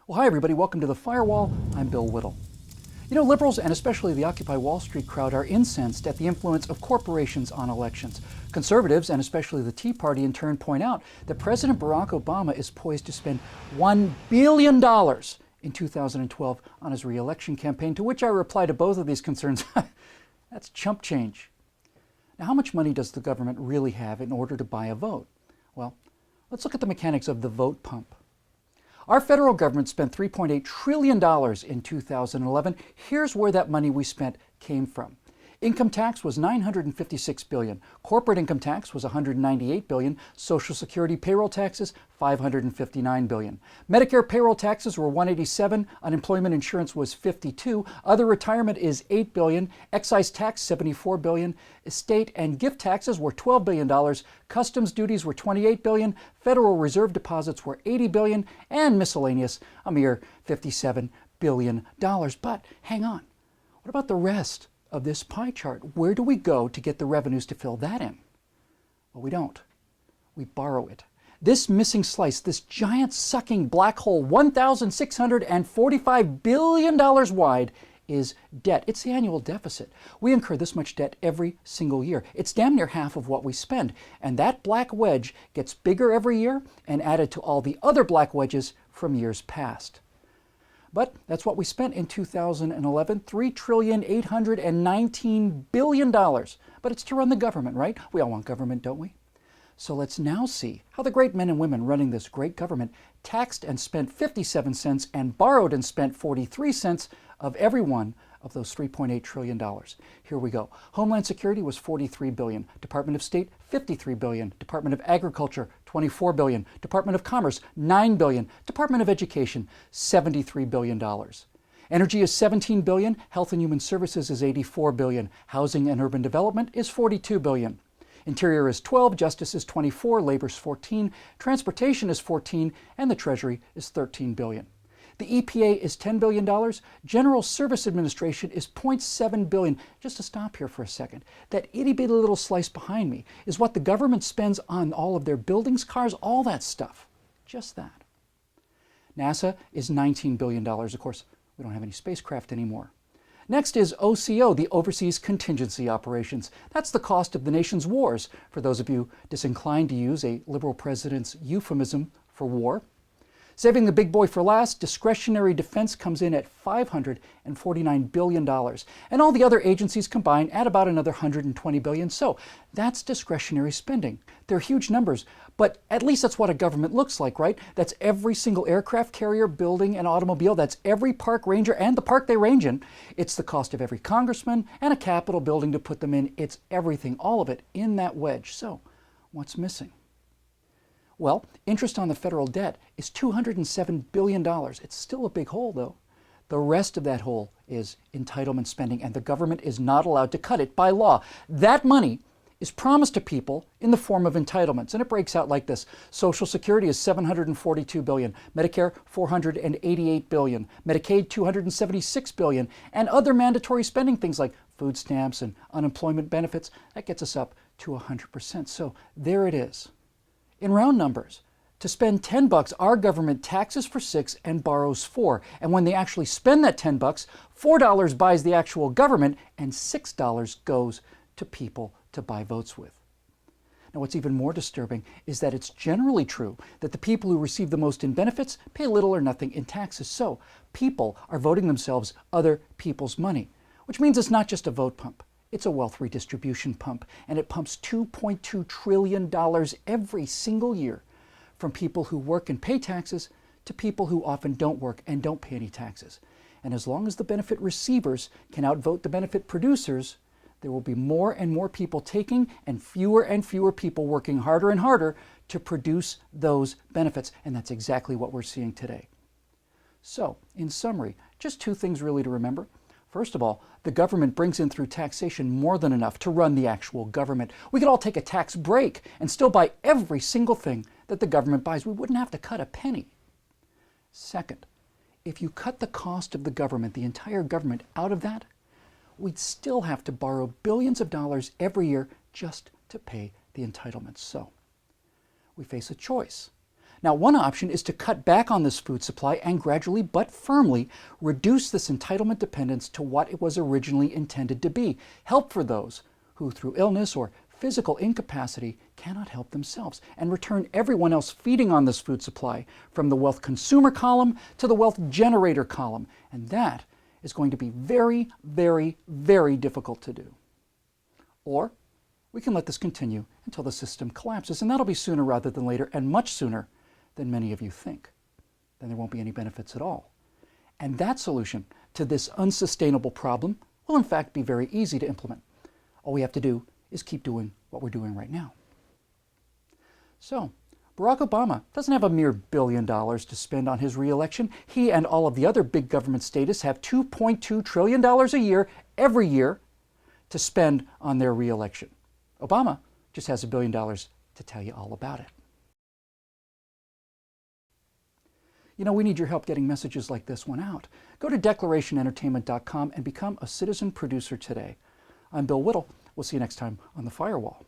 Well, hi everybody, welcome to The Firewall. I'm Bill Whittle. You know, liberals and especially the Occupy Wall Street crowd are incensed at the influence of corporations on elections. Conservatives and especially the Tea Party in turn point out that President Barack Obama is poised to spend $1 billion in 2012 on his re-election campaign, to which I reply to both of these concerns, that's chump change. Now, how much money does the government really have in order to buy a vote? Well, let's look at the mechanics of the vote pump. Our federal government spent $3.8 trillion in 2011. Here's where that money we spent came from. Income tax was $956 billion. Corporate income tax was $198 billion. Social Security payroll taxes, $559 billion. Medicare payroll taxes were $187. Unemployment insurance was $52. Other retirement is $8 billion. Excise tax, $74 billion. Estate and gift taxes were $12 billion. Customs duties were $28 billion. Federal Reserve deposits were $80 billion. And miscellaneous, a mere $57 billion. But hang on, what about the rest of this pie chart? Where do we go to get the revenues to fill that in? Well, we don't. We borrow it. This missing slice, this giant sucking black hole, $1,645 billion wide, is debt. It's the annual deficit. We incur this much debt every single year. It's damn near half of what we spend. And that black wedge gets bigger every year and added to all the other black wedges from years past. But that's what we spent in 2011, $3,819 billion. But it's to run the government, right? We all want government, don't we? So let's now see how the great men and women running this great government taxed and spent 57 cents and borrowed and spent 43 cents of every one of those $3.8 trillion. Here we go. Homeland Security was $43 billion. Department of State, $53 billion. Department of Agriculture, $24 billion. Department of Commerce, $9 billion. Department of Education, $73 billion. Energy is $17 billion. Health and Human Services is $84 billion. Housing and Urban Development is $42 billion. Interior is 12, Justice is 24, Labor is 14, Transportation is 14, and the Treasury is $13 billion. The EPA is $10 billion. General Service Administration is $0.7 billion. Just to stop here for a second, that itty-bitty little slice behind me is what the government spends on all of their buildings, cars, all that stuff. Just that. NASA is $19 billion. Of course, we don't have any spacecraft anymore. Next is OCO, the Overseas Contingency Operations. That's the cost of the nation's wars, for those of you disinclined to use a liberal president's euphemism for war. Saving the big boy for last, discretionary defense comes in at $549 billion. And all the other agencies combined add about another $120 billion. So that's discretionary spending. They're huge numbers, but at least that's what a government looks like, right? That's every single aircraft carrier, building, and automobile. That's every park ranger and the park they range in. It's the cost of every congressman and a Capitol building to put them in. It's everything, all of it in that wedge. So what's missing? Well, interest on the federal debt is $207 billion. It's still a big hole, though. The rest of that hole is entitlement spending, and the government is not allowed to cut it by law. That money is promised to people in the form of entitlements, and it breaks out like this. Social Security is $742 billion, Medicare $488 billion, Medicaid $276 billion, and other mandatory spending, things like food stamps and unemployment benefits, that gets us up to 100%. So there it is. In round numbers, to spend $10, our government taxes for $6 and borrows $4. And when they actually spend that $10, $4 buys the actual government and $6 goes to people to buy votes with. Now, what's even more disturbing is that it's generally true that the people who receive the most in benefits pay little or nothing in taxes. So people are voting themselves other people's money, which means it's not just a vote pump. It's a wealth redistribution pump, and it pumps $2.2 trillion every single year from people who work and pay taxes to people who often don't work and don't pay any taxes. And as long as the benefit receivers can outvote the benefit producers, there will be more and more people taking and fewer people working harder and harder to produce those benefits. And that's exactly what we're seeing today. So, in summary, just two things really to remember. First of all, the government brings in through taxation more than enough to run the actual government. We could all take a tax break and still buy every single thing that the government buys. We wouldn't have to cut a penny. Second, if you cut the cost of the government, the entire government, out of that, we'd still have to borrow billions of dollars every year just to pay the entitlements. So we face a choice. Now, one option is to cut back on this food supply and gradually but firmly reduce this entitlement dependence to what it was originally intended to be. Help for those who, through illness or physical incapacity, cannot help themselves, and return everyone else feeding on this food supply from the wealth consumer column to the wealth generator column. And that is going to be very, very, very difficult to do. Or we can let this continue until the system collapses, and that'll be sooner rather than later, and much sooner than many of you think. Then there won't be any benefits at all. And that solution to this unsustainable problem will in fact be very easy to implement. All we have to do is keep doing what we're doing right now. So, Barack Obama doesn't have a mere $1 billion to spend on his re-election. He and all of the other big government statists have $2.2 trillion a year, every year, to spend on their re-election. Obama just has $1 billion to tell you all about it. You know, we need your help getting messages like this one out. Go to declarationentertainment.com and become a citizen producer today. I'm Bill Whittle. We'll see you next time on The Firewall.